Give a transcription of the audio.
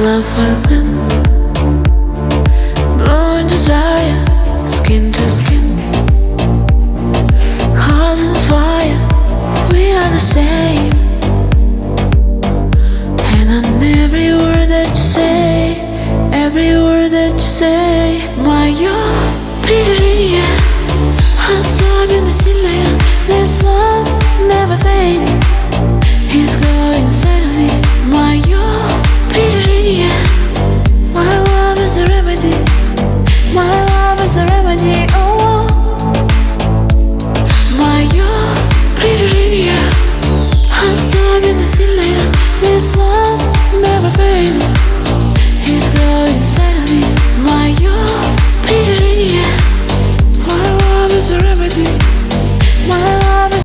love within, blowing desire, skin to skin, heart and fire, we are the same. And on every word that you say, every word that you say, моё притяжение особенно сильное. This love never fading.